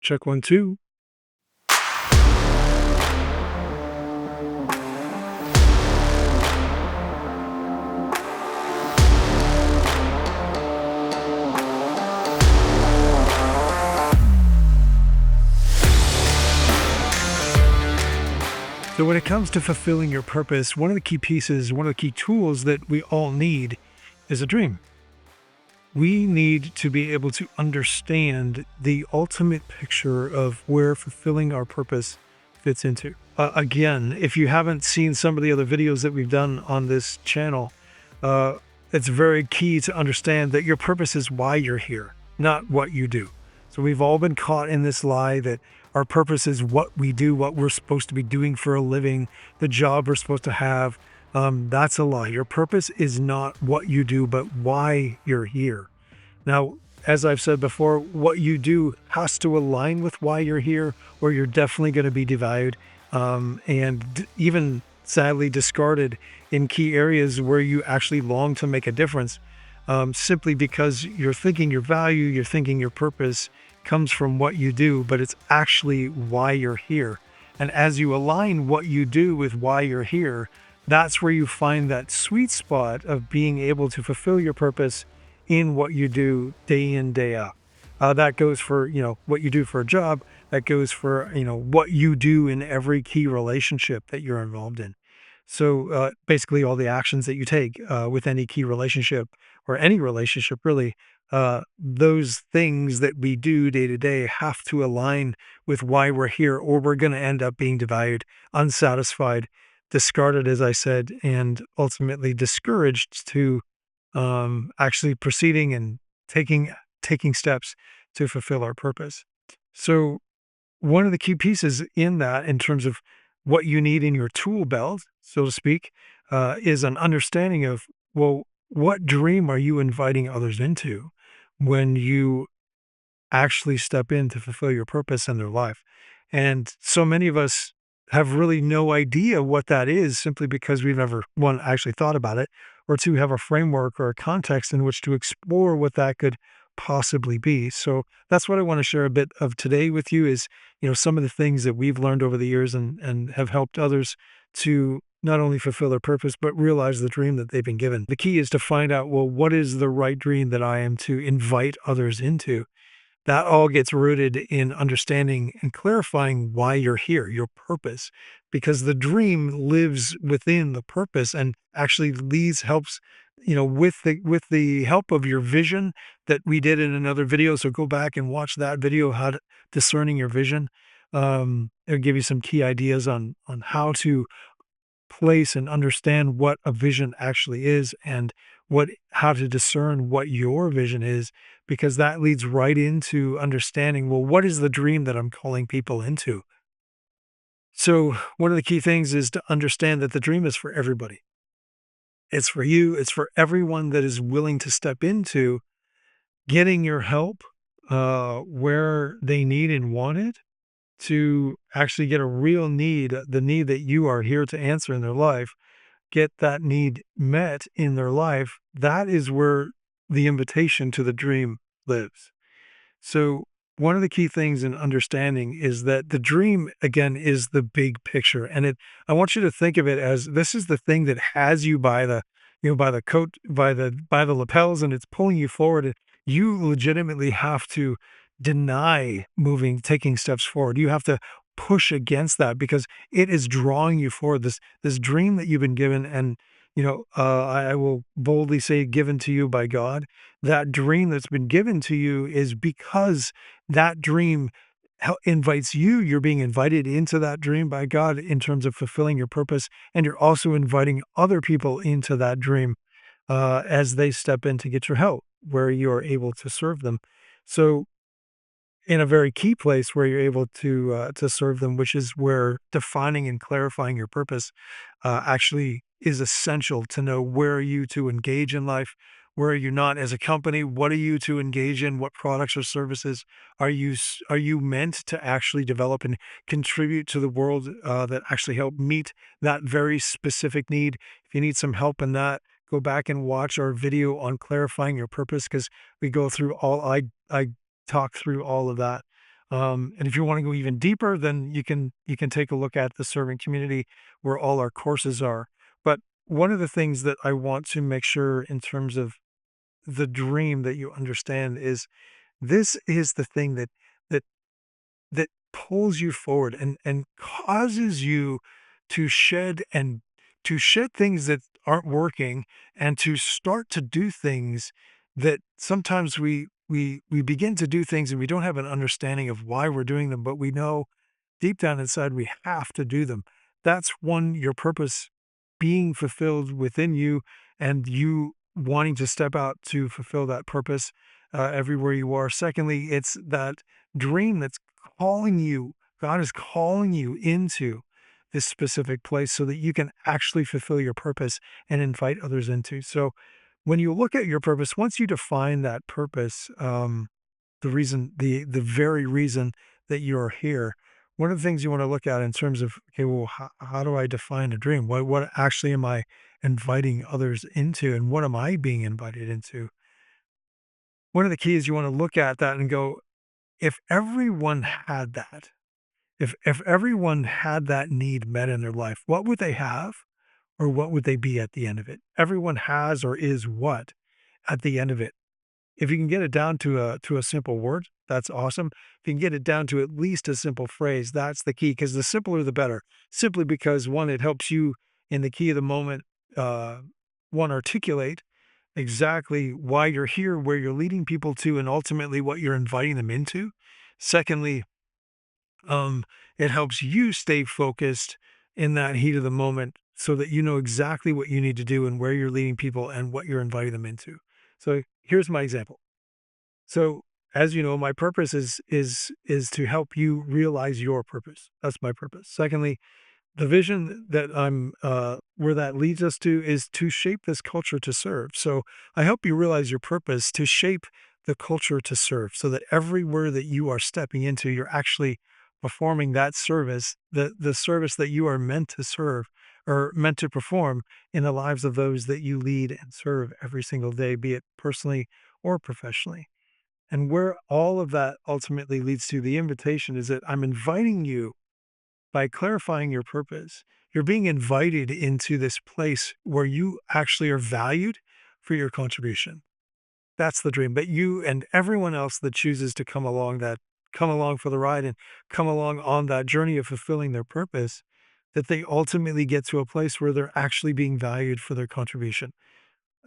Check 1, 2. So when it comes to fulfilling your purpose, one of the key pieces, one of the key tools that we all need is a dream. We need to be able to understand the ultimate picture of where fulfilling our purpose fits into. Again, if you haven't seen some of the other videos that we've done on this channel, uh, it's very key to understand that your purpose is why you're here, not what you do. So we've all been caught in this lie that our purpose is what we do, what we're supposed to be doing for a living, the job we're supposed to have. That's a lie. Your purpose is not what you do, but why you're here. Now, as I've said before, what you do has to align with why you're here, or you're definitely going to be devalued and even sadly discarded in key areas where you actually long to make a difference, simply because you're thinking your value, you're thinking your purpose comes from what you do, but it's actually why you're here. And as you align what you do with why you're here, that's where you find that sweet spot of being able to fulfill your purpose in what you do day in, day out. That goes for, what you do for a job. That goes for, what you do in every key relationship that you're involved in. So basically all the actions that you take with any key relationship or any relationship really, those things that we do day to day have to align with why we're here, or we're going to end up being devalued, unsatisfied, discarded, as I said, and ultimately discouraged to actually proceeding and taking steps to fulfill our purpose. So one of the key pieces in that, in terms of what you need in your tool belt, so to speak, is an understanding of, well, what dream are you inviting others into when you actually step in to fulfill your purpose in their life? And so many of us have really no idea what that is, simply because we've never, one, actually thought about it, or two, have a framework or a context in which to explore what that could possibly be. So that's what I want to share a bit of today with you is, some of the things that we've learned over the years and have helped others to not only fulfill their purpose, but realize the dream that they've been given. The key is to find out, well, what is the right dream that I am to invite others into? That all gets rooted in understanding and clarifying why you're here, your purpose, because the dream lives within the purpose and actually helps, with the help of your vision that we did in another video. So go back and watch that video, discerning your vision. It'll give you some key ideas on how to place and understand what a vision actually is, and how to discern what your vision is, because that leads right into understanding, well, what is the dream that I'm calling people into? So one of the key things is to understand that the dream is for everybody. It's for you. It's for everyone that is willing to step into getting your help where they need and want it, to actually get a real need, the need that you are here to answer in their life, get that need met in their life. That is where the invitation to the dream lives. So one of the key things in understanding is that the dream, again, is the big picture. And I want you to think of it as, this is the thing that has you by the coat, by the lapels, and it's pulling you forward. And you legitimately have to deny taking steps forward. You have to push against that because it is drawing you forward. This dream that you've been given, and I will boldly say, given to you by God. That dream that's been given to you is because that dream invites you. You're being invited into that dream by God in terms of fulfilling your purpose, and you're also inviting other people into that dream as they step in to get your help, where you are able to serve them. So in a very key place where you're able to serve them, which is where defining and clarifying your purpose actually is essential to know where are you to engage in life, where are you not as a company, what are you to engage in, what products or services are you meant to actually develop and contribute to the world that actually help meet that very specific need. If you need some help in that, go back and watch our video on clarifying your purpose, because we go through I talk through all of that. And if you want to go even deeper, then you can take a look at the servant community where all our courses are. But one of the things that I want to make sure in terms of the dream that you understand is this is the thing that that pulls you forward and causes you to shed things that aren't working and to start to do things that sometimes we begin to do things and we don't have an understanding of why we're doing them, but we know deep down inside we have to do them. That's one, your purpose being fulfilled within you and you wanting to step out to fulfill that purpose everywhere you are. Secondly, it's that dream that's calling you. God is calling you into this specific place so that you can actually fulfill your purpose and invite others into. So when you look at your purpose, once you define that purpose, the very reason that you're here, one of the things you want to look at in terms of, okay, well, how do I define a dream? What actually am I inviting others into, and what am I being invited into? One of the keys you want to look at that and go, if everyone had that, if everyone had that need met in their life, what would they have, or what would they be at the end of it? Everyone has or is what at the end of it? If you can get it down to a simple word, that's awesome. If you can get it down to at least a simple phrase, that's the key, because the simpler the better. Simply because, one, it helps you in the key of the moment, uh, one, articulate exactly why you're here, where you're leading people to, and ultimately what you're inviting them into. Secondly, it helps you stay focused in that heat of the moment so that you know exactly what you need to do and where you're leading people and what you're inviting them into. So here's my example. So, as you know, my purpose is to help you realize your purpose. That's my purpose. Secondly, the vision that where that leads us to is to shape this culture to serve. So, I help you realize your purpose to shape the culture to serve, so that everywhere that you are stepping into, you're actually performing that service, the service that you are meant to serve or meant to perform in the lives of those that you lead and serve every single day, be it personally or professionally. And where all of that ultimately leads to, the invitation is that I'm inviting you by clarifying your purpose. You're being invited into this place where you actually are valued for your contribution. That's the dream. But you and everyone else that chooses to come along for the ride and come along on that journey of fulfilling their purpose, that they ultimately get to a place where they're actually being valued for their contribution.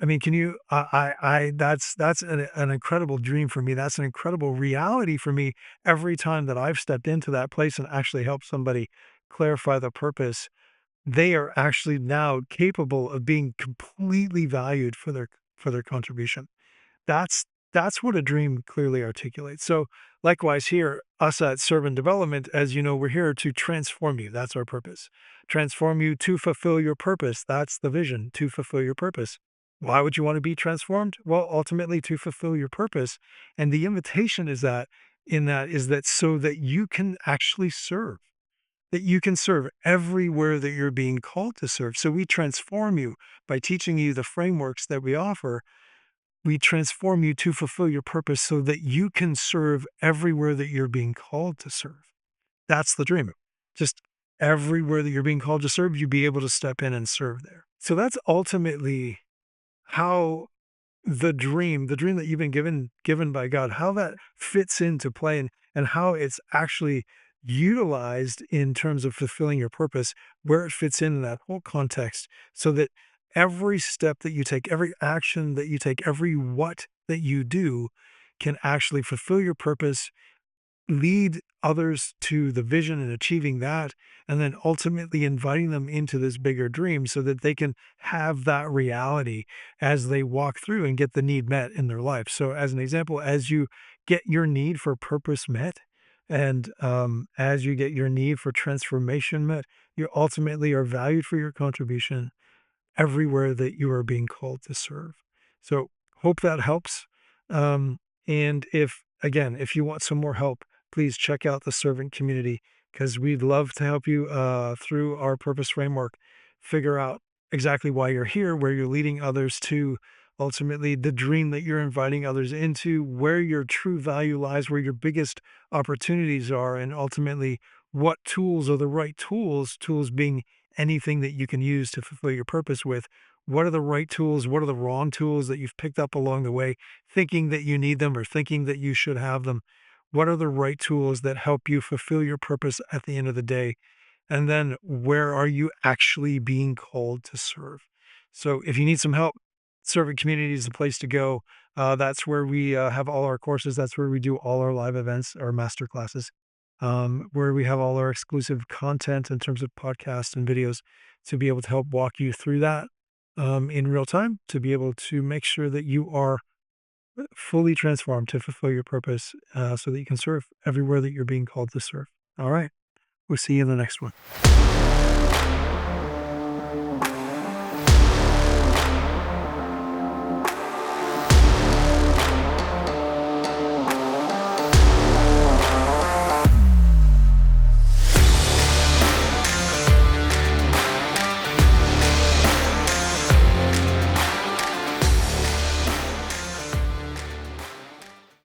I mean, can you that's an incredible dream for me. That's an incredible reality for me every time that I've stepped into that place and actually helped somebody clarify the purpose. They are actually now capable of being completely valued for their contribution. That's that's what a dream clearly articulates. So likewise here, us at Servant Development, as you know, we're here to transform you. That's our purpose. Transform you to fulfill your purpose. That's the vision, to fulfill your purpose. Why would you want to be transformed? Well, ultimately to fulfill your purpose. And the invitation is that in that is that so that you can actually serve, that you can serve everywhere that you're being called to serve. So we transform you by teaching you the frameworks that we offer. We transform you to fulfill your purpose so that you can serve everywhere that you're being called to serve. That's the dream. Just everywhere that you're being called to serve, you be able to step in and serve there. So that's ultimately how the dream that you've been given by God, how that fits into play and how it's actually utilized in terms of fulfilling your purpose, where it fits in that whole context, so that every step that you take, every action that you take, every what that you do can actually fulfill your purpose, lead others to the vision and achieving that, and then ultimately inviting them into this bigger dream so that they can have that reality as they walk through and get the need met in their life. So, as an example, as you get your need for purpose met, and as you get your need for transformation met, you ultimately are valued for your contribution everywhere that you are being called to serve. So, hope that helps. Um, and if, again, if you want some more help, please check out the servant community because we'd love to help you through our purpose framework, figure out exactly why you're here, where you're leading others to, ultimately the dream that you're inviting others into, where your true value lies, where your biggest opportunities are, and ultimately what tools are the right tools, tools being anything that you can use to fulfill your purpose with. What are the right tools? What are the wrong tools that you've picked up along the way, thinking that you need them or thinking that you should have them? What are the right tools that help you fulfill your purpose at the end of the day? And then where are you actually being called to serve? So if you need some help, serving community is the place to go. That's where we have all our courses. That's where we do all our live events, our master classes, where we have all our exclusive content in terms of podcasts and videos to be able to help walk you through that in real time, to be able to make sure that you are fully transformed to fulfill your purpose so that you can serve everywhere that you're being called to serve. All right. We'll see you in the next one.